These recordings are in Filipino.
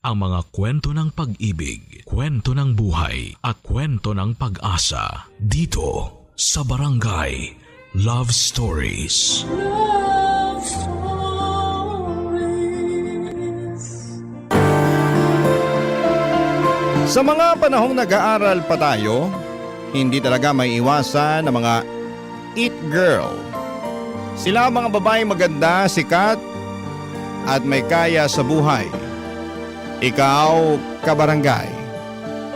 ang mga kwento ng pag-ibig, kwento ng buhay at kwento ng pag-asa dito sa Barangay Love Stories. Love Stories. Sa mga panahong nag-aaral pa tayo, hindi talaga may iwasan ng mga it girl. Sila ang mga babaeng maganda, sikat at may kaya sa buhay. Ikaw, kabarangay,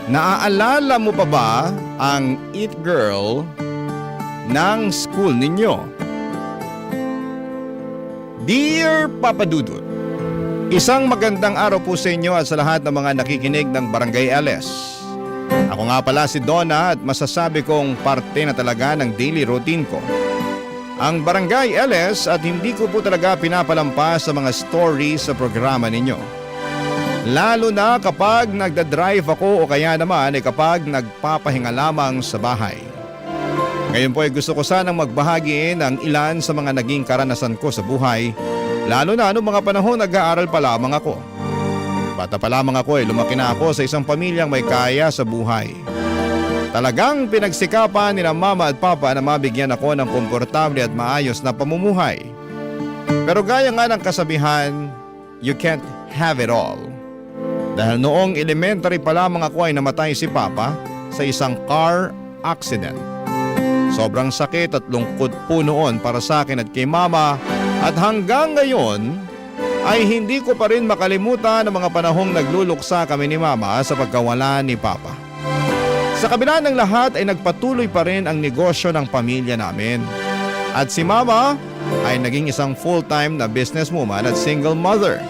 naaalala mo pa ba ang it girl ng school ninyo? Dear Papa Dudut, isang magandang araw po sa inyo at sa lahat ng mga nakikinig ng Barangay LS. Ako nga pala si Donna at masasabi kong parte na talaga ng daily routine ko ang Barangay LS at hindi ko po talaga pinapalampas sa mga stories sa programa ninyo. Lalo na kapag nagdadrive ako o kaya naman ay kapag nagpapahinga lamang sa bahay. Ngayon po ay gusto ko sanang magbahagi ng ilan sa mga naging karanasan ko sa buhay, lalo na noong mga panahon nag-aaral pa lamang ako. Bata pa lamang ako ay lumaki na ako sa isang pamilyang may kaya sa buhay. Talagang pinagsikapan nila mama at papa na mabigyan ako ng komportable at maayos na pamumuhay. Pero gaya nga ng kasabihan, you can't have it all. Dahil noong elementary pa lamang ako ay namatay si papa sa isang car accident. Sobrang sakit at lungkot po noon para sa akin at kay mama at hanggang ngayon ay hindi ko pa rin makalimutan ang mga panahong nagluluksa kami ni mama sa pagkawala ni papa. Sa kabila ng lahat ay nagpatuloy pa rin ang negosyo ng pamilya namin. At si mama ay naging isang full-time na businesswoman at single mother.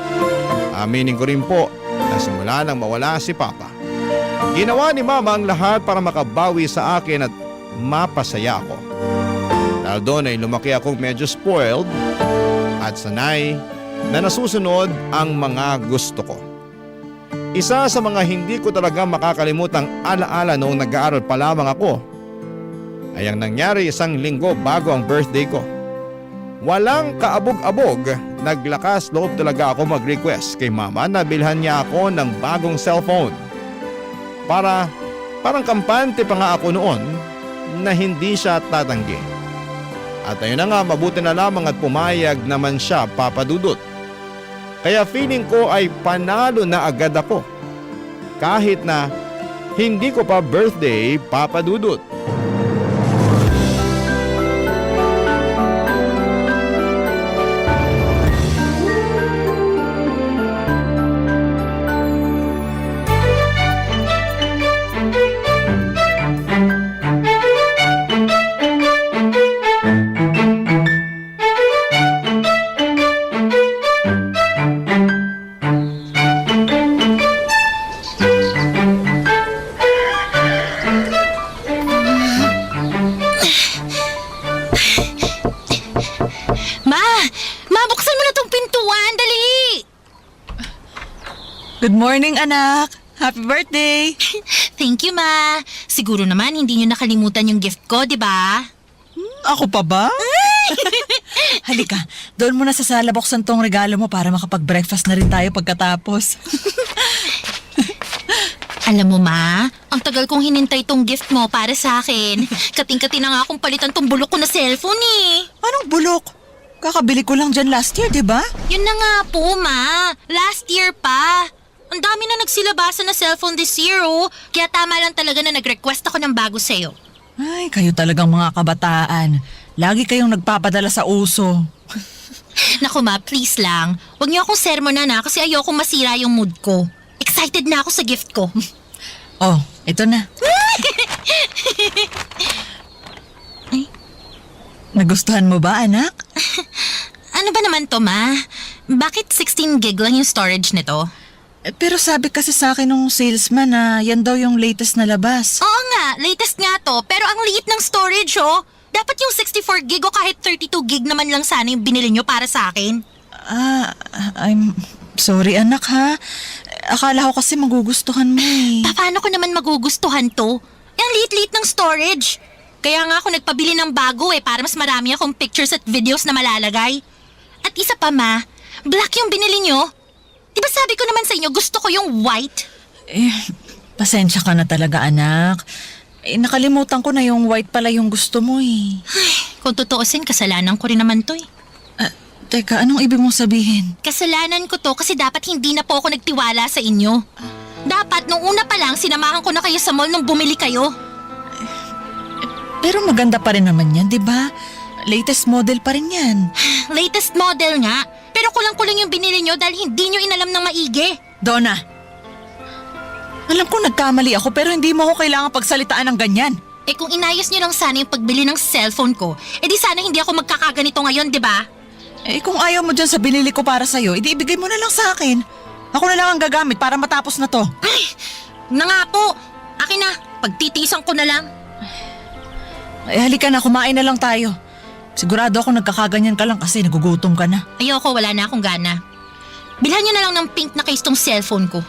Aminin ko rin po na simula nang mawala si papa, ginawa ni mama ang lahat para makabawi sa akin at mapasaya ako. Dahil doon ay lumaki akong medyo spoiled at sanay na nasusunod ang mga gusto ko. Isa sa mga hindi ko talaga makakalimutang alaala noong nag-aaral pa lamang ako ay ang nangyari isang linggo bago ang birthday ko. Walang kaabog-abog, naglakas loob talaga ako mag-request kay mama na bilhan niya ako ng bagong cellphone. Parang kampante pa nga ako noon na hindi siya tatanggi. At ayun na nga, mabuti na lamang at pumayag naman siya, Papa Dudut. Kaya feeling ko ay panalo na agad ako. Kahit na hindi ko pa birthday, Papa Dudut. Good morning, anak. Happy birthday. Thank you, Ma. Siguro naman hindi niyo nakalimutan yung gift ko, di ba? Ako pa ba? Halika, doon muna sa sala buksan tong regalo mo para makapag-breakfast na rin tayo pagkatapos. Alam mo, Ma, ang tagal kong hinintay tong gift mo para sa akin. Kating-kati na nga akong palitan tong bulok ko na cellphone eh. Anong bulok? Kakabili ko lang dyan last year, di ba? Yun na nga po, Ma. Last year pa. Ang dami na nagsilabasa na cellphone this year, oh. Kaya tama lang talaga na nag-request ako ng bago sa'yo. Ay, kayo talagang mga kabataan. Lagi kayong nagpapadala sa uso. Naku, Ma, please lang. Huwag niyo akong sermonan na kasi ayokong masira yung mood ko. Excited na ako sa gift ko. Oh, ito na. Ay. Nagustuhan mo ba, anak? Ano ba naman to, Ma? Bakit 16 gig lang yung storage nito? Pero sabi kasi sa akin nung salesman na yan daw yung latest na labas. Oo nga, latest nga to. Pero ang liit ng storage, oh. Dapat yung 64 gig o kahit 32 gig naman lang sana yung binili nyo para sa akin. I'm sorry, anak, ha? Akala ko kasi magugustuhan mo eh. Paano ko naman magugustuhan to? Ang liit-liit ng storage. Kaya nga ako nagpabili ng bago eh para mas marami akong pictures at videos na malalagay. At isa pa, Ma, black yung binili nyo. Di ba sabi ko naman sa inyo, gusto ko yung white? Pasensya ka na talaga, anak. Nakalimutan ko na yung white pala yung gusto mo eh. Kung tutuusin, kasalanan ko rin naman to eh. Teka, anong ibig mong sabihin? Kasalanan ko to kasi dapat hindi na po ako nagtiwala sa inyo. Dapat nung una pa lang, sinamahan ko na kayo sa mall nung bumili kayo. Pero maganda pa rin naman yan, di ba? Latest model pa rin yan. Latest model nga. Pero kulang-kulang yung binili nyo dahil hindi nyo inalam ng maigi. Donna, alam ko nagkamali ako pero hindi mo ako kailangan pagsalitaan ng ganyan. Eh kung inayos nyo lang sana yung pagbili ng cellphone ko, di sana hindi ako magkakaganito ngayon, di ba? Kung ayaw mo dyan sa binili ko para sa'yo, ibigay mo na lang sa akin. Ako na lang ang gagamit para matapos na to. Na nga po. Akin na. Pagtitiisan ko na lang. Halika na, kumain na lang tayo. Sigurado ako nagkakaganyan ka lang kasi nagugutom ka na. Ayoko, wala na akong gana. Bilhan nyo na lang ng pink na case tong cellphone ko.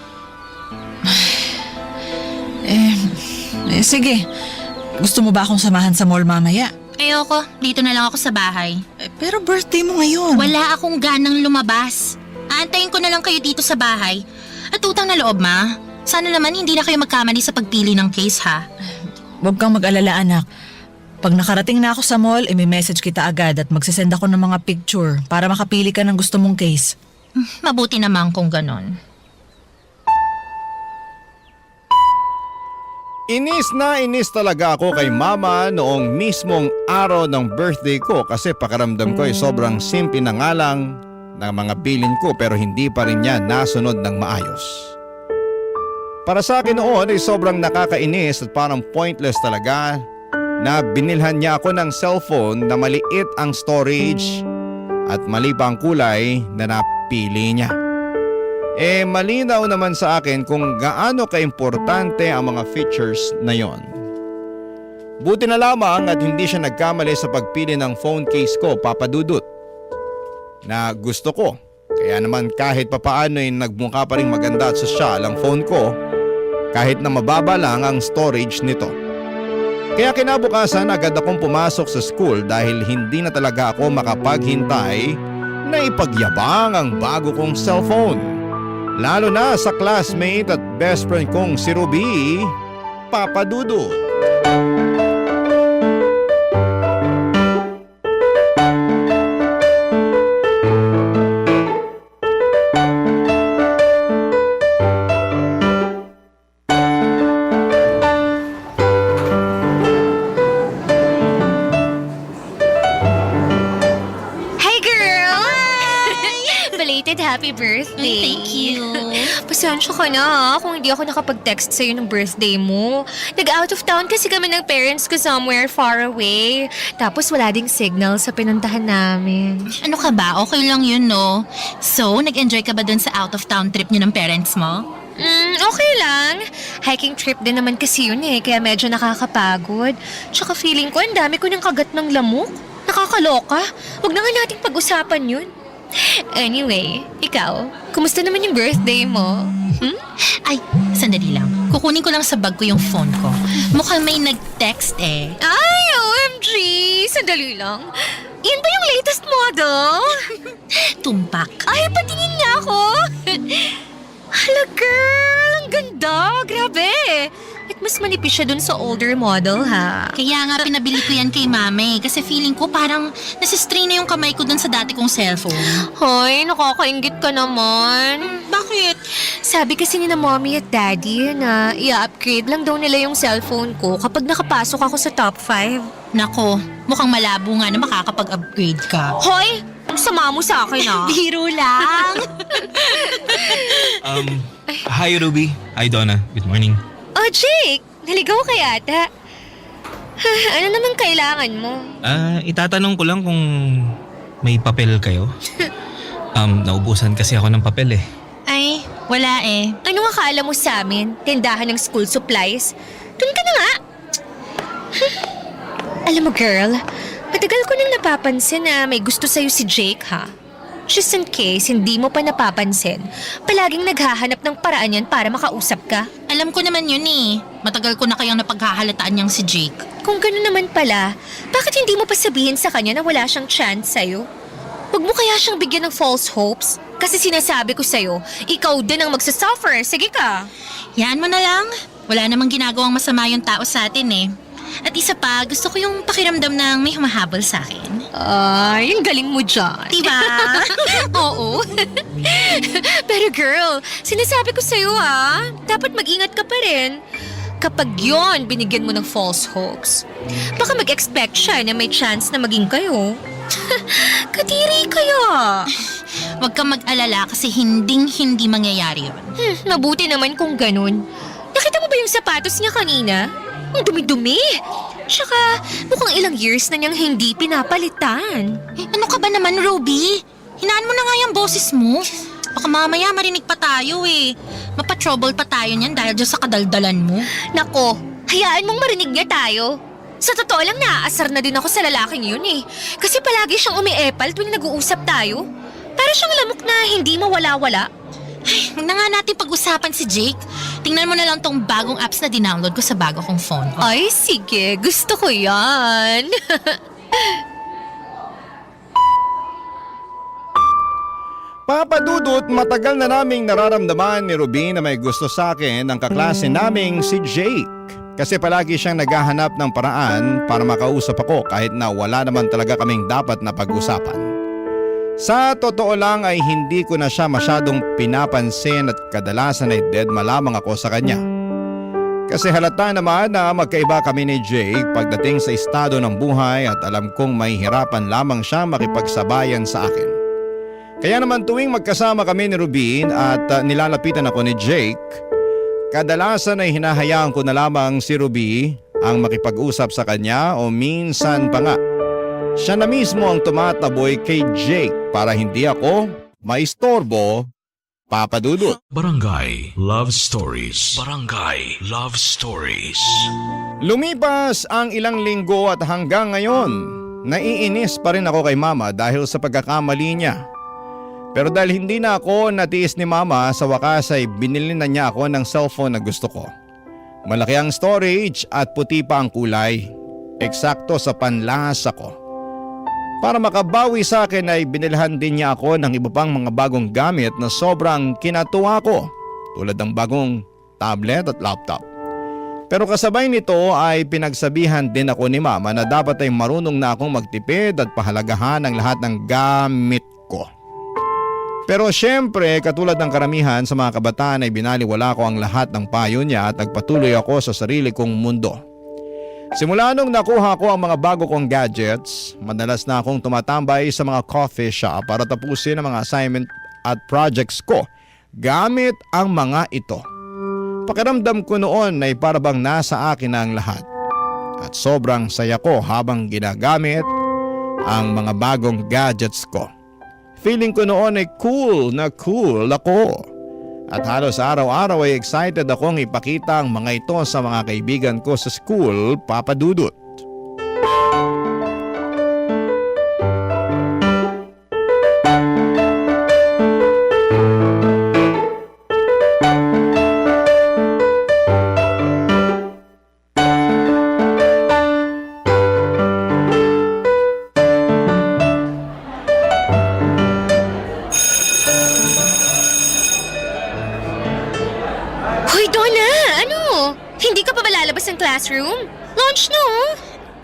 Sige. Gusto mo ba akong samahan sa mall mamaya? Ayoko, dito na lang ako sa bahay. Pero birthday mo ngayon. Wala akong ganang lumabas. Aantayin ko na lang kayo dito sa bahay. At utang na loob, ma. Sana naman hindi na kayo magkamali sa pagpili ng case, ha? Huwag kang mag-alala, anak. Pag nakarating na ako sa mall, may message kita agad at magsisend ako ng mga picture para makapili ka ng gusto mong case. Mabuti naman kung ganon. Inis na inis talaga ako kay mama noong mismong araw ng birthday ko kasi pakiramdam ko ay sobrang simple na nga lang ng mga bilin ko pero hindi pa rin niya nasunod ng maayos. Para sa akin noon ay sobrang nakakainis at parang pointless talaga na binilhan niya ako ng cellphone na maliit ang storage at mali pa ang kulay na napili niya. Malinaw naman sa akin kung gaano kaimportante ang mga features na yon. Buti na lamang at hindi siya nagkamali sa pagpili ng phone case ko, Papa Dudut, na gusto ko. Kaya naman kahit papaano ay nagmukha pa rin maganda at sosyal ang phone ko kahit na mababa lang ang storage nito. Kaya kinabukasan agad akong pumasok sa school dahil hindi na talaga ako makapaghintay na ipagyabang ang bago kong cellphone. Lalo na sa classmate at best friend kong si Ruby, Papa Dudut. Hi, girl! Belated happy birthday. Thank you. Pasensya ka na kung hindi ako nakapag-text sa'yo ng birthday mo. Nag-out of town kasi kami ng parents ko somewhere far away. Tapos wala ding signal sa pinuntahan namin. Ano ka ba? Okay lang yun, no? So, nag-enjoy ka ba dun sa out-of-town trip niyo ng parents mo? Okay lang. Hiking trip din naman kasi yun kaya medyo nakakapagod. Tsaka feeling ko ang dami ko ng kagat ng lamok. Nakakaloka. Huwag na nga nating pag-usapan yun. Anyway, ikaw, kumusta naman yung birthday mo? Ay, sandali lang. Kukunin ko lang sa bag ko yung phone ko. Mukhang may nag-text eh. Ay, OMG! Sandali lang. Yan ba yung latest model? Tumpak. Ay, patingin nga ako! Hala, girl! Ang ganda! Grabe! At mas manipis siya dun sa older model, ha? Kaya nga pinabili ko yan kay mami kasi feeling ko parang nasistrain na yung kamay ko dun sa dati kong cellphone. Hoy, nakakaingit ka naman. Bakit? Sabi kasi ni na mommy at daddy na i-upgrade lang daw nila yung cellphone ko kapag nakapasok ako sa top 5. Nako, mukhang malabo nga na makakapag-upgrade ka. Hoy! Ang sama mo sa akin, ah. Biro lang. Hi Ruby. Hi Donna. Good morning. Oh, Jake! Naligaw ka yata. Ano naman kailangan mo? Itatanong ko lang kung may papel kayo. Naubusan kasi ako ng papel eh. Ay, wala eh. Ano akala mo sa amin? Tindahan ng school supplies? Doon ka na nga. Alam mo, girl, matagal ko nang napapansin na may gusto sa'yo si Jake, ha? Just in case hindi mo pa napapansin, palaging naghahanap ng paraan yan para makausap ka. Alam ko naman yun eh. Matagal ko na kayang napaghahalataan niyang si Jake. Kung gano'n naman pala, bakit hindi mo pa sabihin sa kanya na wala siyang chance sa'yo? Huwag mo kaya siyang bigyan ng false hopes? Kasi sinasabi ko sa'yo, ikaw din ang magsasuffer. Sige ka. Yan mo na lang. Wala namang ginagawang masama yung tao sa atin eh. At isa pa, gusto ko yung pakiramdam ng may humahabol sa akin. Ay, yung galing mo dyan. Diba? Oo. Pero girl, sinasabi ko sa'yo dapat mag-ingat ka pa rin. Kapag yon binigyan mo ng false hopes, baka mag-expect siya na may chance na maging kayo. Kadiri kayo. Huwag kang mag-alala kasi hindi mangyayari yun. Mabuti naman kung ganun. Nakita mo ba yung sapatos niya kanina? Ang dumi-dumi. Tsaka mukhang ilang years na niyang hindi pinapalitan. Ano ka ba naman, Ruby? Hinaan mo na nga yung boses mo. Baka mamaya marinig pa tayo eh. Mapa-trouble pa tayo niyan dahil dyan sa kadaldalan mo. Nako, hayaan mong marinig niya tayo. Sa totoo lang, naaasar na din ako sa lalaking yun eh. Kasi palagi siyang umiepal tuwing nag-uusap tayo. Para siyang lamok na hindi mawala-wala. Huwag na nga natin pag-usapan si Jake. Tingnan mo na lang tong bagong apps na dinownload ko sa bago kong phone. Ay, sige. Gusto ko yan. Papa Dudut, matagal na naming nararamdaman ni Ruby na may gusto sa akin ang kaklase naming si Jake. Kasi palagi siyang naghahanap ng paraan para makausap ako kahit na wala naman talaga kaming dapat na pag-usapan. Sa totoo lang ay hindi ko na siya masyadong pinapansin at kadalasan ay deadma lamang ako sa kanya. Kasi halata naman na magkaiba kami ni Jake pagdating sa estado ng buhay at alam kong may hirapan lamang siya makipagsabayan sa akin. Kaya naman tuwing magkasama kami ni Rubin at nilalapitan ako ni Jake, kadalasan ay hinahayaan ko na lamang si Ruby ang makipag-usap sa kanya o minsan pa nga. Siya na mismo ang tumataboy kay Jake para hindi ako maistorbo, Papa Dudut. Barangay Love Stories. Barangay Love Stories. Lumipas ang ilang linggo at hanggang ngayon, naiinis pa rin ako kay Mama dahil sa pagkakamali niya. Pero dahil hindi na ako natiis ni Mama, sa wakas ay binili na niya ako ng cellphone na gusto ko. Malaki ang storage at puti pa ang kulay. Eksakto sa panlasa ko. Para makabawi sa akin ay binilhan din niya ako ng iba pang mga bagong gamit na sobrang kinatuwa ko. Tulad ng bagong tablet at laptop. Pero kasabay nito ay pinagsabihan din ako ni Mama na dapat ay marunong na akong magtipid at pahalagahan ang lahat ng gamit ko. Pero syempre, katulad ng karamihan sa mga kabataan ay binaliwala ko ang lahat ng payo niya at nagpatuloy ako sa sarili kong mundo. Simula nung nakuha ko ang mga bago kong gadgets, madalas na akong tumatambay sa mga coffee shop para tapusin ang mga assignment at projects ko gamit ang mga ito. Pakiramdam ko noon ay parabang nasa akin na ang lahat. At sobrang saya ko habang ginagamit ang mga bagong gadgets ko. Feeling ko noon ay cool ako. At halos araw-araw ay excited akong ipakita ang mga ito sa mga kaibigan ko sa school, Papa Dudut. Hoy, Donna! Ano? Hindi ka pa ba lalabas ng classroom? Lunch no?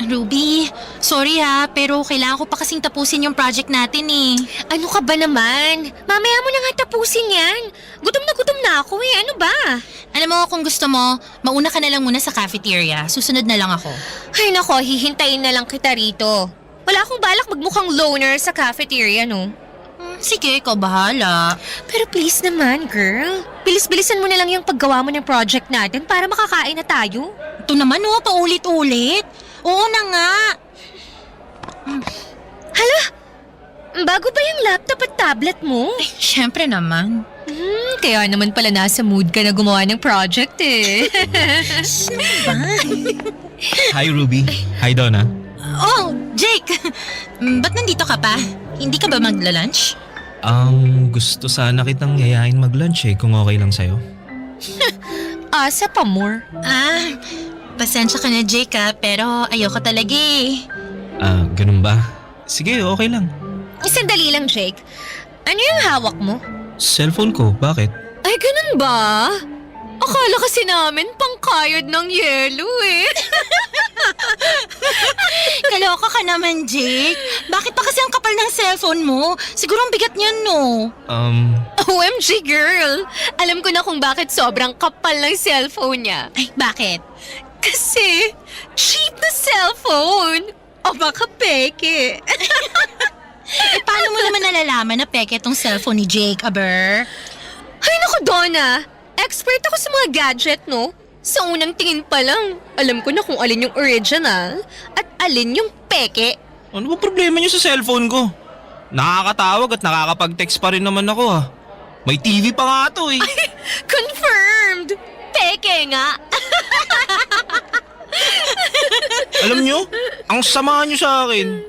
Ruby, sorry ha, pero kailangan ko pa kasing tapusin yung project natin eh. Ano ka ba naman? Mamaya mo na nga tapusin yan. Gutom na ako eh. Ano ba? Alam mo, kung gusto mo, mauna ka na lang muna sa cafeteria. Susunod na lang ako. Ay nako, hihintayin na lang kita rito. Wala akong balak magmukhang loner sa cafeteria, no? Sige, ikaw bahala. Pero please naman, girl. Bilis-bilisan mo na lang yung paggawa mo ng project natin para makakain na tayo. Ito naman paulit-ulit. Oo na nga. Hala! Bago ba yung laptop at tablet mo? Siyempre naman. Kaya naman pala nasa mood ka na gumawa ng project eh. Hi Ruby. Hi Donna. Oh, Jake! Ba't nandito ka pa? Hindi ka ba magla-lunch? Gusto sana kitang yayain mag-lunch kung okay lang sa'yo. Asa pa more? Pasensya ka na, Jake pero ayoko talaga eh. Ganun ba? Sige, okay lang. Sandali lang, Jake. Ano yung hawak mo? Cellphone ko, bakit? Ay, ganun ba? Akala kasi namin pangkayod ng yelo eh. Kaloka ka naman, Jake. Bakit pa kasi ang kapal ng cellphone mo? Siguro ang bigat niyan, no? OMG girl! Alam ko na kung bakit sobrang kapal ng cellphone niya. Ay, bakit? Kasi cheap na cellphone. O baka peke. Eh, paano mo naman nalalaman na peke tong cellphone ni Jake, aber? Ay naku, Donna! Expert ako sa mga gadget, no? Sa unang tingin pa lang, alam ko na kung alin yung original at alin yung peke. Ano ba problema niyo sa cellphone ko? Nakakatawag at nakakapag-text pa rin naman ako ha. May TV pa nga to eh. Confirmed! Peke nga! Alam niyo, ang sama niyo sa akin.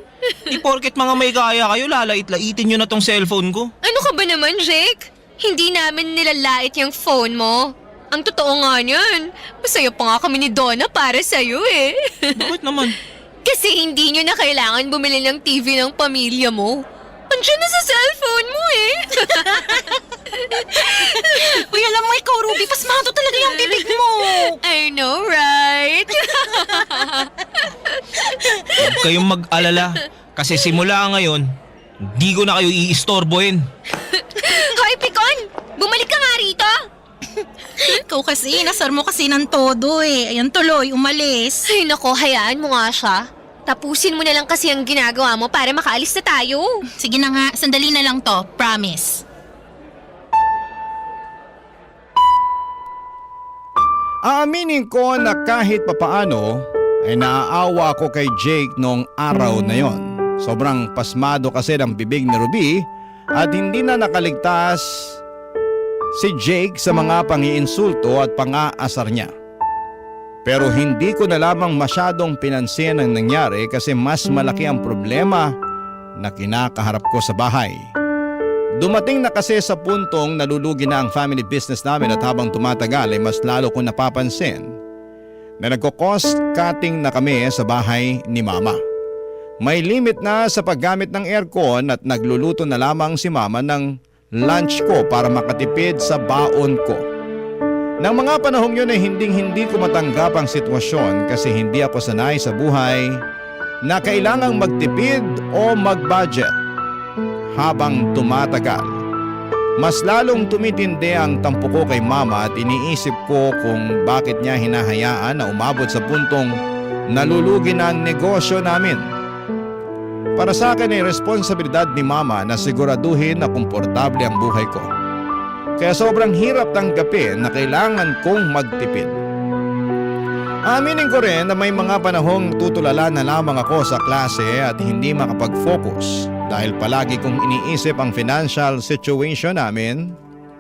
Di porket mga may kaya kayo, lalait-laitin niyo na tong cellphone ko. Ano ka ba naman, Jake? Hindi namin nilalait yung phone mo. Ang totoo nga niyan, masaya pa nga kami ni Donna para sa'yo eh. Bakit naman? Kasi hindi nyo na kailangan bumili ng TV ng pamilya mo. Andiyan na sa cellphone mo eh. Uy, alam mo ikaw, Ruby, pasmato talaga yung bibig mo. I know, right? Huwag kayong mag-alala. Kasi simula ngayon, di ko na kayo iistorbohin. Hoy, Pikon! Bumalik ka nga rito! Ikaw kasi, nasar mo kasi ng todo eh. Ayan tuloy, umalis. Ay nako, hayaan mo nga siya. Tapusin mo na lang kasi ang ginagawa mo para makaalis na tayo. Sige na nga, sandali na lang to. Promise. Aaminin ko na kahit papaano ay naaawa ko kay Jake noong araw na yon. Sobrang pasmado kasi ng bibig ni Ruby at hindi na nakaligtas si Jake sa mga pangiinsulto at pang-aasar niya. Pero hindi ko na lamang masyadong pinansin ang nangyari kasi mas malaki ang problema na kinakaharap ko sa bahay. Dumating na kasi sa puntong nalulugi na ang family business namin at habang tumatagal ay mas lalo kong napapansin na nagko-cost cutting na kami sa bahay ni Mama. May limit na sa paggamit ng aircon at nagluluto na lamang si Mama ng lunch ko para makatipid sa baon ko. Nang mga panahong yun ay hindi ko matanggap ang sitwasyon kasi hindi ako sanay sa buhay na kailangang magtipid o mag-budget. Habang tumatagal, mas lalong tumitindi ang tampo ko kay Mama at iniisip ko kung bakit niya hinahayaan na umabot sa puntong nalulugi na ang negosyo namin. Para sa akin ay responsibilidad ni Mama na siguraduhin na komportable ang buhay ko. Kaya sobrang hirap tanggapin na kailangan kong magtipid. Aminin ko rin na may mga panahong tutulala na lamang ako sa klase at hindi makapag-focus dahil palagi kong iniisip ang financial situation namin,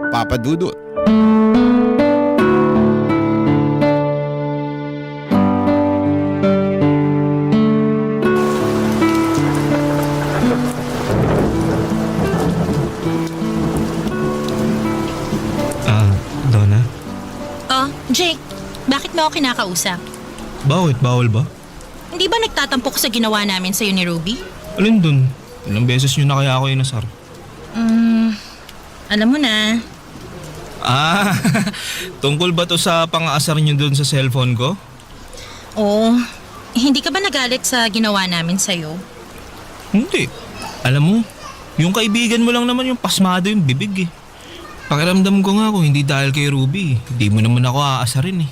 Papa Dudut. Donna? Oh, Jake, bakit mo ako kinakausap? Bakit? Bawal ba? Hindi ba nagtatampo ko sa ginawa namin sa'yo ni Ruby? Alin dun? Ilang beses nyo na kaya ako inasar? Alam mo na. Tungkol ba to sa pang-aasar nyo dun sa cellphone ko? Oo, hindi ka ba nagalit sa ginawa namin sa'yo? Hindi. Alam mo, yung kaibigan mo lang naman yung pasmado yung bibig eh. Pakiramdam ko nga kung hindi dahil kay Ruby, hindi mo naman ako aasarin eh.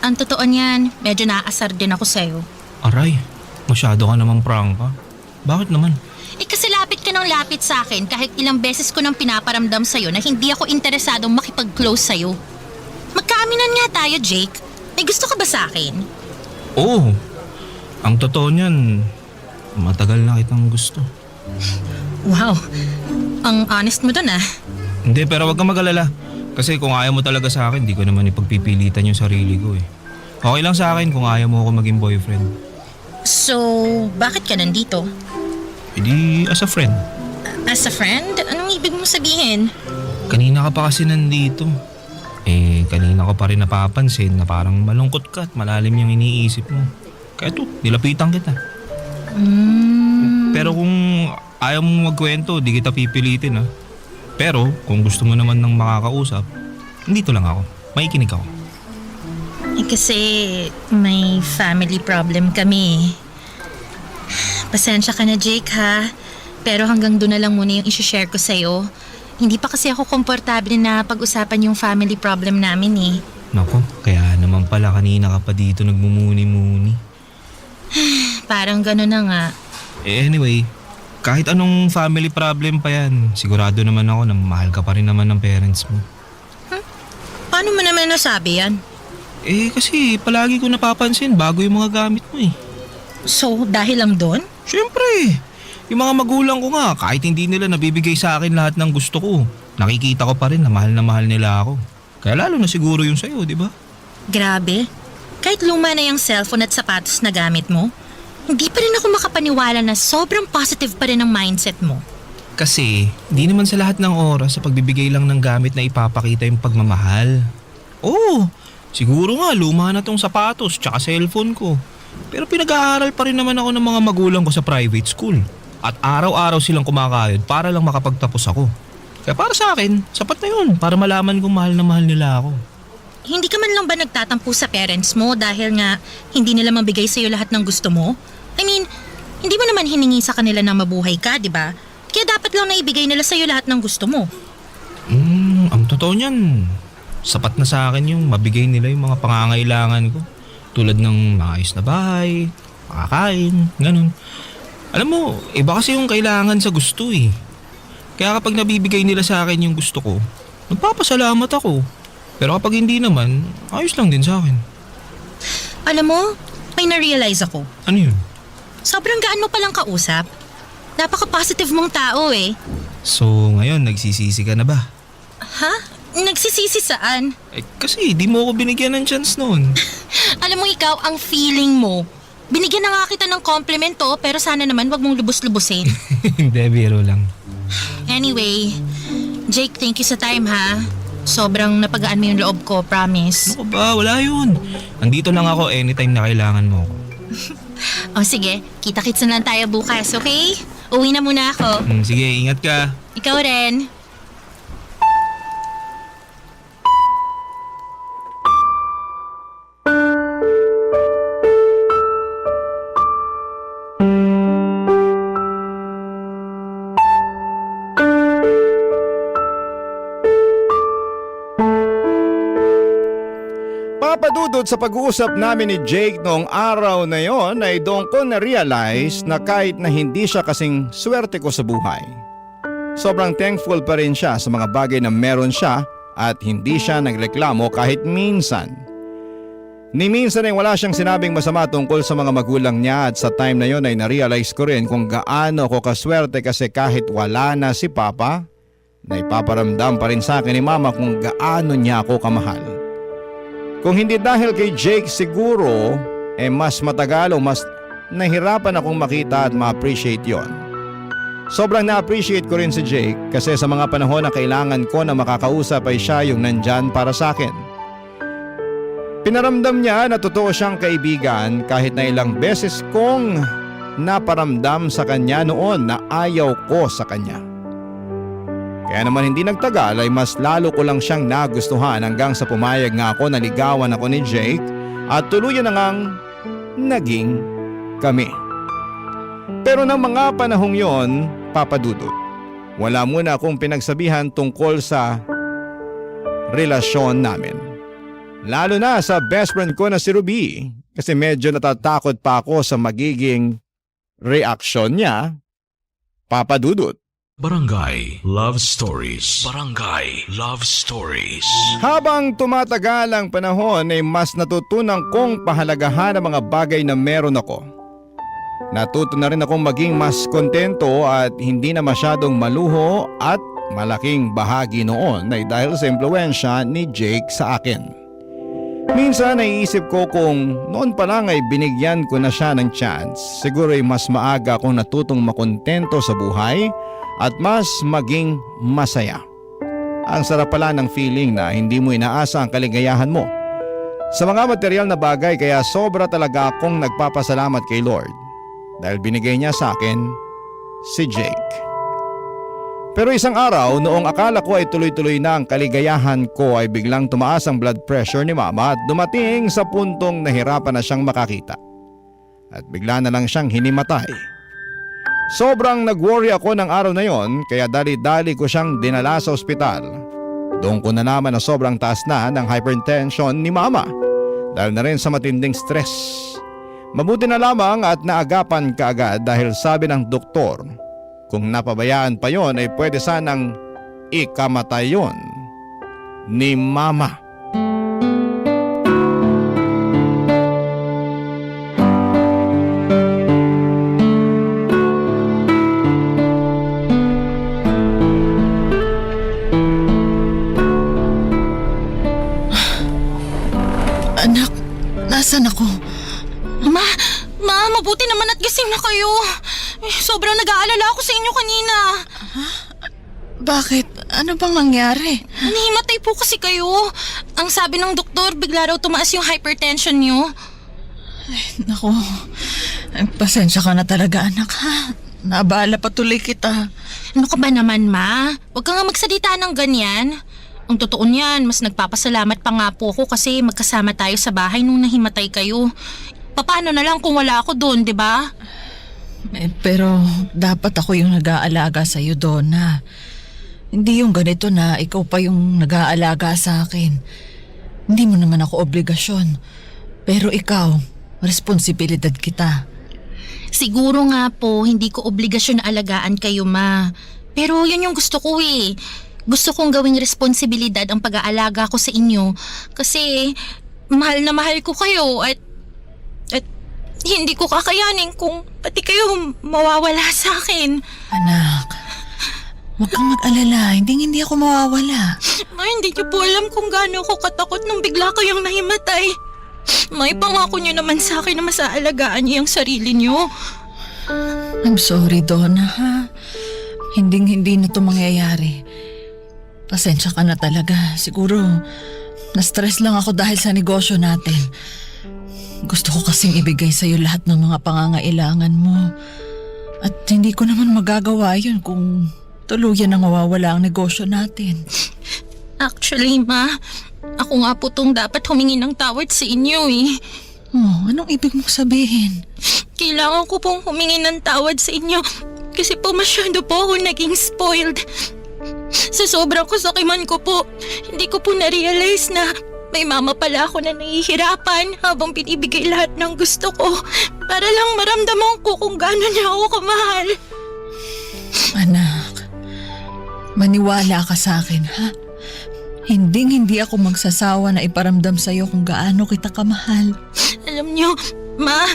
Ang totoo niyan, medyo naaasar din ako sa'yo. Aray, masyado ka namang prangka. Bakit naman? Eh kasi lapit ka ng lapit sa akin kahit ilang beses ko nang pinaparamdam sa'yo na hindi ako interesadong makipag-close sa'yo. Magkaaminan nga tayo, Jake. May gusto ka ba sa akin? Oo. Ang totoo niyan, matagal na kitang gusto. Wow, ang honest mo dun ah. Hindi, pero wag kang mag-alala. Kasi kung ayaw mo talaga sa akin, di ko naman ipagpipilitan yung sarili ko eh. Okay lang sa akin kung ayaw mo ako maging boyfriend. So, bakit ka nandito? Hindi as a friend. As a friend? Anong ibig mong sabihin? Kanina ka pa kasi nandito. Kanina ko pa rin napapansin na parang malungkot ka at malalim yung iniisip mo. Kaya to, nilapitan kita. Pero kung ayaw mong magkwento, di kita pipilitin ha. Pero kung gusto mo naman ng makakausap, nandito lang ako. Makikinig ako. Kasi may family problem kami. Pasensya ka na, Jake, ha? Pero hanggang doon na lang muna yung isi-share ko sa'yo. Hindi pa kasi ako komportable na pag-usapan yung family problem namin eh. Nako, kaya naman pala kanina ka pa dito nagmumuni-muni. Parang gano'n na nga. Anyway, kahit anong family problem pa yan, sigurado naman ako na mahal ka pa rin naman ng parents mo. Paano mo naman nasabi yan? Kasi palagi ko napapansin bago yung mga gamit mo eh. So, dahil lang doon? Siyempre, yung mga magulang ko nga, kahit hindi nila nabibigay sa akin lahat ng gusto ko, nakikita ko pa rin na mahal nila ako. Kaya lalo na siguro yung sa'yo, di ba? Grabe. Kahit luma na yung cellphone at sapatos na gamit mo, hindi pa rin ako makapaniwala na sobrang positive pa rin ang mindset mo. Kasi, di naman sa lahat ng oras sa pagbibigay lang ng gamit na ipapakita yung pagmamahal. Oo, siguro nga luma na tong sapatos tsaka cellphone ko. Pero pinag-aaral pa rin naman ako ng mga magulang ko sa private school. At araw-araw silang kumakayod para lang makapagtapos ako. Kaya para sa akin, sapat na yun para malaman kung mahal na mahal nila ako. Hindi ka man lang ba nagtatampo sa parents mo dahil nga hindi nila mabigay sa'yo lahat ng gusto mo? I mean, hindi mo naman hiningi sa kanila na mabuhay ka, di ba? Kaya dapat lang na ibigay nila sa'yo lahat ng gusto mo. Ang totoo niyan, sapat na sa akin yung mabigay nila yung mga pangangailangan ko. Tulad ng maayos na bahay, makakain, ganun. Alam mo, iba kasi yung kailangan sa gusto eh. Kaya kapag nabibigay nila sa akin yung gusto ko, nagpapasalamat ako. Pero kapag hindi naman, ayos lang din sa akin. Alam mo, may na-realize ako. Ano yun? Sobrang gaan mo palang kausap. Napaka-positive mong tao eh. So ngayon, nagsisisi ka na ba? Ha? Nagsisisi saan? Kasi di mo ako binigyan ng chance noon. Alam mo ikaw, ang feeling mo. Binigyan na nga kita ng compliment to, pero sana naman wag mong lubos-lubusin. Hindi, biro lang. Anyway, Jake, thank you sa time ha. Sobrang napagaan mo yung loob ko, promise. Ano ka ba? Wala yun. Andito lang ako anytime na kailangan mo ako. O sige, kita-kits na lang tayo bukas, okay? Uwi na muna ako. Sige, ingat ka. Ikaw rin. Papadudod sa pag-uusap namin ni Jake noong araw na yon ay doon ko na-realize na kahit na hindi siya kasing swerte ko sa buhay, sobrang thankful pa rin siya sa mga bagay na meron siya at hindi siya nagreklamo kahit minsan. Ni minsan ay wala siyang sinabing masama tungkol sa mga magulang niya at sa time na yon ay na-realize ko rin kung gaano ako kaswerte kasi kahit wala na si Papa, na ipaparamdam pa rin sa akin ni Mama kung gaano niya ako kamahal. Kung hindi dahil kay Jake siguro, mas matagal o mas nahirapan akong makita at ma-appreciate yon. Sobrang na-appreciate ko rin si Jake kasi sa mga panahon na kailangan ko na makakausap ay siya yung nandyan para sa akin. Pinaramdam niya na totoo siyang kaibigan kahit na ilang beses kong naparamdam sa kanya noon na ayaw ko sa kanya. Kaya naman hindi nagtagal ay mas lalo ko lang siyang nagustuhan hanggang sa pumayag nga ako na ligawan ako ni Jake at tuluyan na ngang naging kami. Pero ng mga panahong yon, papadudod, wala muna akong pinagsabihan tungkol sa relasyon namin. Lalo na sa best friend ko na si Ruby kasi medyo natatakot pa ako sa magiging reaksyon niya, papadudod. Barangay Love Stories. Barangay Love Stories. Habang tumatagal ang panahon ay mas natutunan kong pahalagahan ang mga bagay na meron ako. Natuto na rin akong maging mas kontento at hindi na masyadong maluho at malaking bahagi noon ay dahil sa impluwensya ni Jake sa akin. Minsan naiisip ko kung noon pa lang ay binigyan ko na siya ng chance, siguro ay mas maaga akong natutong makontento sa buhay at mas maging masaya. Ang sarap pala ng feeling na hindi mo inaasa ang kaligayahan mo sa mga material na bagay, kaya sobra talaga akong nagpapasalamat kay Lord dahil binigay niya sa akin si Jake. Pero isang araw, noong akala ko ay tuloy-tuloy na ang kaligayahan ko, ay biglang tumaas ang blood pressure ni Mama at dumating sa puntong nahirapan na siyang makakita. At bigla na lang siyang hinimatay. Sobrang nag-worry ako ng araw na yon, kaya dali-dali ko siyang dinala sa ospital. Doon ko nalaman na sobrang taas na ng hypertension ni Mama dahil na rin sa matinding stress. Mabuti na lamang at naagapan kaagad dahil sabi ng doktor, kung napabayaan pa yon ay pwede sanang ikamatay yon ni Mama. Anak, nasan ako? Mabuti naman at gising na kayo. Sobrang nag-aalala ako sa inyo kanina. Bakit? Ano bang nangyari? Nahimatay po kasi kayo. Ang sabi ng doktor, bigla raw tumaas yung hypertension nyo. Naku, pasensya ka na talaga anak ha. Naabala patuloy kita. Ano ka ba naman, Ma? Huwag ka nga magsalita ng ganyan. Ang totoo niyan, mas nagpapasalamat pa nga po ako kasi magkasama tayo sa bahay nung nahimatay kayo. Paano na lang kung wala ako doon, di ba? Pero dapat ako yung nag-aalaga sa'yo, Donna. Hindi yung ganito na ikaw pa yung nag-aalaga sa akin. Hindi mo naman ako obligasyon. Pero ikaw, responsibilidad kita. Siguro nga po, hindi ko obligasyon na alagaan kayo, Ma. Pero yun yung gusto ko eh. Gusto kong gawing responsibilidad ang pag-aalaga ko sa inyo. Kasi mahal na mahal ko kayo at hindi ko kakayanin kung pati kayo mawawala sa akin. Anak, huwag kang mag-alala. Hindi ako mawawala. Ma, hindi niyo po alam kung gaano ako katakot nung bigla kayong nahimatay. May pangako niyo naman sa akin na masaalagaan niyo yung sarili niyo. I'm sorry, Donna, ha? Hindi na to mangyayari. Pasensya ka na talaga. Siguro, na-stress lang ako dahil sa negosyo natin. Gusto ko kasing ibigay sa'yo lahat ng mga pangangailangan mo. At hindi ko naman magagawa yun kung tuluyan ang mawawala ang negosyo natin. Actually, Ma, ako nga po tong dapat humingi ng tawad sa inyo eh. Oh, anong ibig mong sabihin? Kailangan ko pong humingi ng tawad sa inyo kasi po masyado po ako naging spoiled. Sa sobrang kasakiman ko po, hindi ko po na-realize na may mama pala ako na nahihirapan habang binibigay lahat ng gusto ko para lang maramdaman ko kung gaano niya ako kamahal. Anak, maniwala ka sa akin, ha? Hindi ako magsasawa na iparamdam sa'yo kung gaano kita kamahal. Alam niyo, Ma,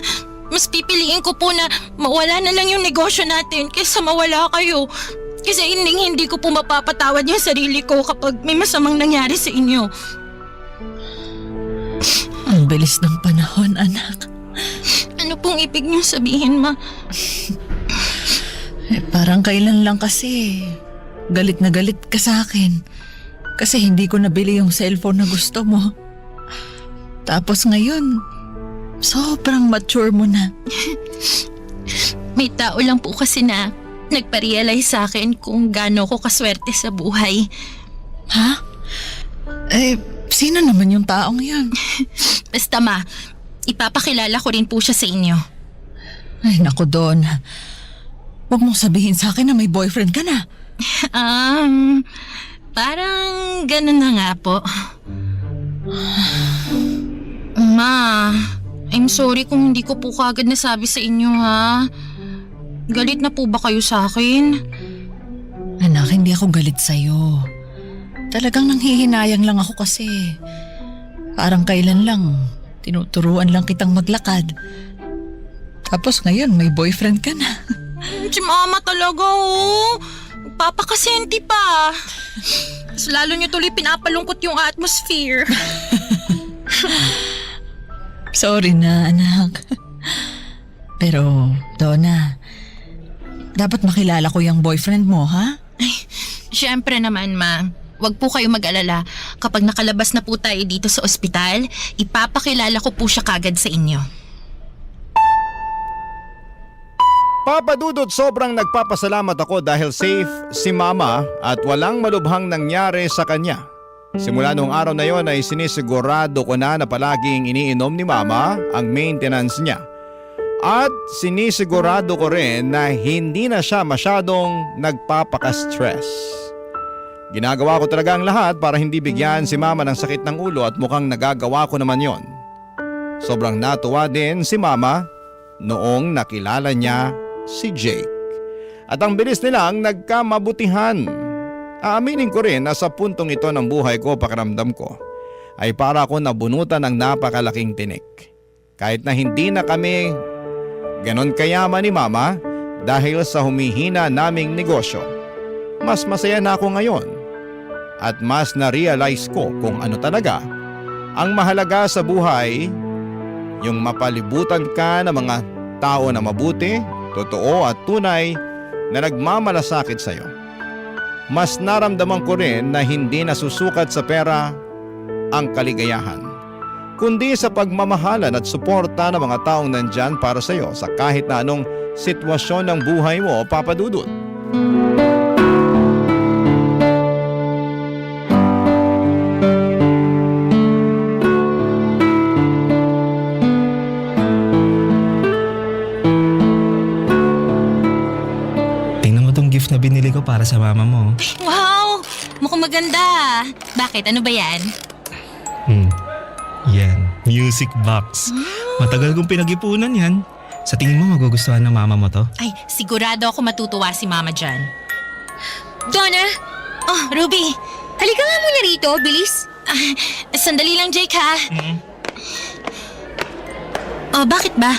mas pipiliin ko po na mawala na lang yung negosyo natin kaysa mawala kayo. Kasi hindi ko po mapapatawad yung sarili ko kapag may masamang nangyari sa inyo. Ang bilis ng panahon, anak. Ano pong ibig niyong sabihin, Ma? Parang kailan lang kasi. Galit na galit ka sa akin. Kasi hindi ko nabili yung cellphone na gusto mo. Tapos ngayon, sobrang mature mo na. May tao lang po kasi na nagpa-realize sa akin kung gaano ko kaswerte sa buhay. Ha? Sino naman yung taong yan? Basta Ma, ipapakilala ko rin po siya sa inyo. Ay, naku, Don. Huwag mong sabihin sa akin na may boyfriend ka na. Parang ganun na nga po. Ma, I'm sorry kung hindi ko po kagad nasabi sa inyo ha. Galit na po ba kayo sa akin? Anak, hindi ako galit sa'yo. Talagang nanghihinayang lang ako kasi. Parang kailan lang, tinuturuan lang kitang maglakad. Tapos ngayon, may boyfriend ka na. Si Mama talaga oh. Papakasenti pa. Mas lalo niyo tuloy pinapalungkot yung atmosphere. Sorry na, anak. Pero, Donna, dapat makilala ko yung boyfriend mo, ha? Siyempre naman, Ma. Huwag po kayo mag-alala. Kapag nakalabas na po tayo dito sa ospital, ipapakilala ko po siya kagad sa inyo. Papa Dudut, sobrang nagpapasalamat ako dahil safe si Mama at walang malubhang nangyari sa kanya. Simula noong araw na yon ay sinisigurado ko na palaging iniinom ni Mama ang maintenance niya. At sinisigurado ko rin na hindi na siya masyadong nagpapaka-stress. Ginagawa ko talaga ang lahat para hindi bigyan si Mama ng sakit ng ulo at mukhang nagagawa ko naman yon. Sobrang natuwa din si Mama noong nakilala niya si Jake. At ang bilis nilang nagkamabutihan. Aaminin ko rin na sa puntong ito ng buhay ko, pakiramdam ko ay para ako nabunutan ng napakalaking tinik. Kahit na hindi na kami ganon kayaman ni Mama dahil sa humihina naming negosyo, mas masaya na ako ngayon. At mas na-realize ko kung ano talaga ang mahalaga sa buhay, yung mapalibutan ka ng mga tao na mabuti, totoo at tunay na nagmamalasakit sa iyo. Mas naramdaman ko rin na hindi nasusukat sa pera ang kaligayahan, kundi sa pagmamahalan at suporta ng mga taong nandyan para sa iyo sa kahit na anong sitwasyon ng buhay mo, Papa Dudut. Na binili ko para sa mama mo. Wow! Mukhang maganda. Bakit? Ano ba yan? Yan, music box. Matagal kong pinag-ipunan yan. Sa tingin mo magugustuhan ng mama mo to? Ay, sigurado ako matutuwa si Mama dyan. Donna, Oh, Ruby! halika nga muna rito, bilis. Sandali lang, Jake, ha? Oh, bakit ba?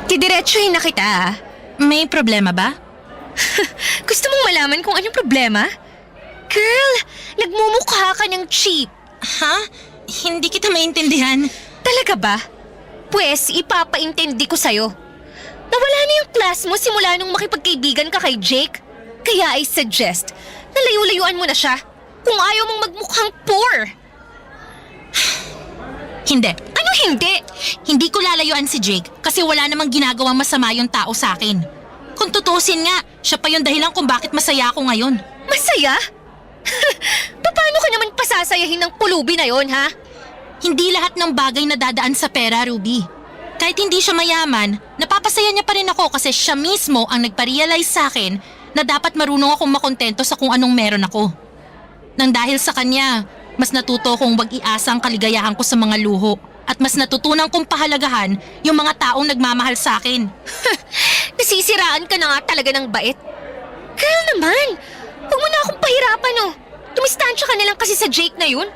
Didiretsuhin na kita. May problema ba? Gusto mong malaman kung anong problema? Girl, nagmumukha ka ng cheap. Ha? Hindi kita maintindihan. Talaga ba? Pwes, ipapaintindi ko sa'yo. Nawala na yung class mo simula nung makipagkaibigan ka kay Jake. Kaya I suggest na layo-layuan mo na siya kung ayaw mong magmukhang poor. Hindi. Ano hindi? Hindi ko lalayuan si Jake kasi wala namang ginagawang masama yung tao sa akin. Kung tutusin nga, siya pa yung dahilan kung bakit masaya ako ngayon. Masaya? Paano ka naman pasasayahin ng pulubi na yon, ha? Hindi lahat ng bagay na dadaan sa pera, Ruby. Kahit hindi siya mayaman, napapasaya niya pa rin ako kasi siya mismo ang nagpa-realize sa akin na dapat marunong akong makontento sa kung anong meron ako. Nang dahil sa kanya, mas natuto kong wag-iasa ang kaligayahan ko sa mga luho at mas natutunan kong pahalagahan yung mga taong nagmamahal sa akin. Nasisiraan ka na nga talaga ng bait. Girl naman, huwag mo na akong pahirapan, oh. Tumistansya ka na lang kasi sa Jake na yun.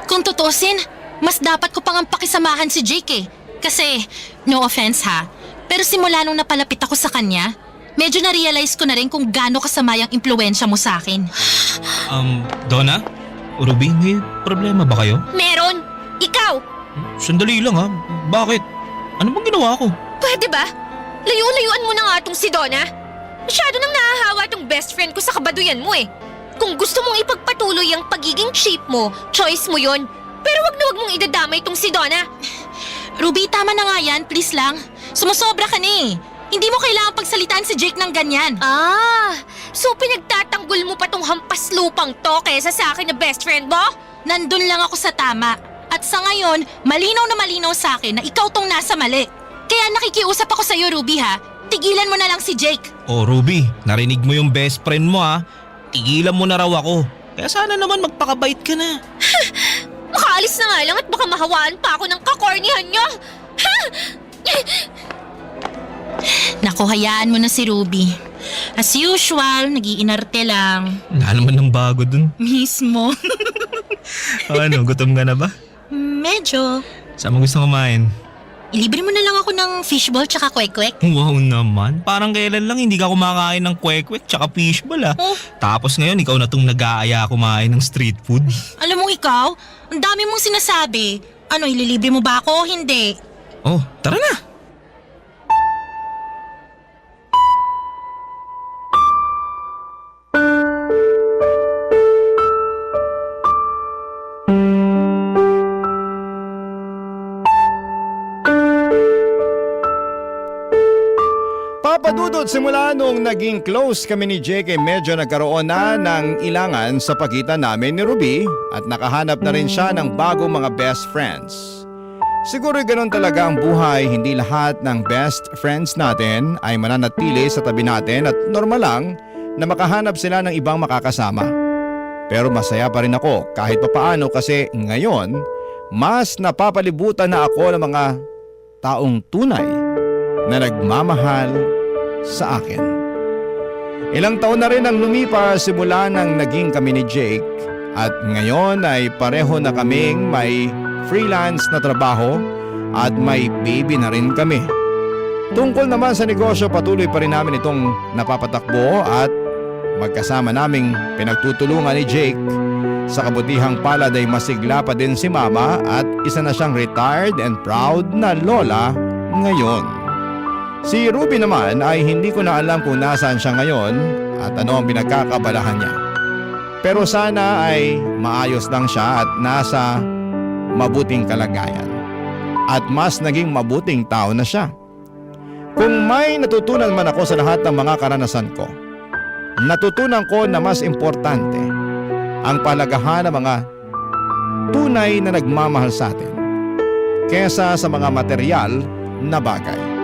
Kung tutusin, mas dapat ko pang pakisamahan si Jake eh. Kasi, no offense ha, pero simula nung napalapit ako sa kanya, medyo na-realize ko na rin kung gaano kasama yung impluensya mo sa akin. Donna? Ruby, may problema ba kayo? Meron. Ikaw. Sandali lang ha. Bakit? Ano bang ginawa ko? Pwede ba? Layo-layuan mo na nga tong si Donna. Masyado nang nahahawa tong best friend ko sa kabaduyan mo eh. Kung gusto mong ipagpatuloy ang pagiging cheap mo, choice mo yon. Pero wag na wag mong idadamay tong si Donna. Ruby, tama na nga yan, please lang. Sumusobra ka na eh. Hindi mo kailangang pagsalitaan si Jake ng ganyan. So pinagtatanggol mo pa tong hampas lupang to kesa sa akin na best friend mo? Nandun lang ako sa tama. At sa ngayon, malinaw na malinaw sa akin na ikaw tong nasa mali. Kaya nakikiusap ako sa'yo, Ruby ha. Tigilan mo na lang si Jake. Oh Ruby, narinig mo yung best friend mo ha. Tigilan mo na raw ako. Kaya sana naman magpakabait ka na. Makaalis na nga lang at baka mahawaan pa ako ng kakornihan niyo. Naku, hayaan mo na si Ruby. As usual, nag-iinarte lang. Wala naman ng bago dun. Mismo. Ano, gutom ka na ba? Medyo. Saan mo gusto kumain? Ilibre mo na lang ako ng fishball tsaka kwek-kwek. Wow naman, parang kailan lang hindi ka kumakain ng kwek-kwek tsaka fishball ah. Oh. Tapos ngayon ikaw na tong nag-aaya kumain ng street food. Alam mo ikaw, ang dami mong sinasabi. Ano, ililibre mo ba ako o hindi? Oh, tara na. Papadudot, simula nung naging close kami ni Jake medyo nagkaroon na ng ilangan sa pagitan namin ni Ruby at nakahanap na rin siya ng bagong mga best friends. Siguro ganun talaga ang buhay, hindi lahat ng best friends natin ay mananatili sa tabi natin at normal lang na makahanap sila ng ibang makakasama. Pero masaya pa rin ako kahit papaano kasi ngayon mas napapalibutan na ako ng mga taong tunay na nagmamahal sa akin. Ilang taon na rin ang lumipas simula nang naging kami ni Jake at ngayon ay pareho na kaming may freelance na trabaho at may baby na rin kami. Tungkol naman sa negosyo, patuloy pa rin namin itong napapatakbo at magkasama naming pinagtutulungan ni Jake. Sa kabutihang palad ay masigla pa din si Mama at isa na siyang retired and proud na lola ngayon. Si Ruby naman ay hindi ko na alam kung nasaan siya ngayon at ano ang pinagkakabalahan niya. Pero sana ay maayos lang siya at nasa mabuting kalagayan. At mas naging mabuting tao na siya. Kung may natutunan man ako sa lahat ng mga karanasan ko, natutunan ko na mas importante ang palagahan ng mga tunay na nagmamahal sa atin kesa sa mga material na bagay.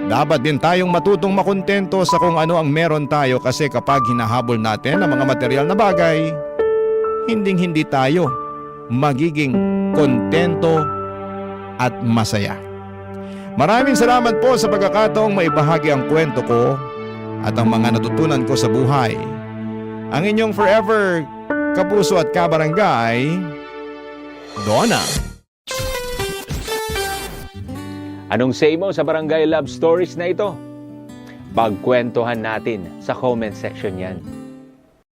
Dapat din tayong matutong makontento sa kung ano ang meron tayo kasi kapag hinahabol natin ang mga material na bagay, hindi tayo magiging kontento at masaya. Maraming salamat po sa pagkakataong maibahagi ang kwento ko at ang mga natutunan ko sa buhay. Ang inyong forever kapuso at kabarangay, Donna. Anong say mo sa Barangay Love Stories na ito? Pagkwentuhan natin sa comment section yan.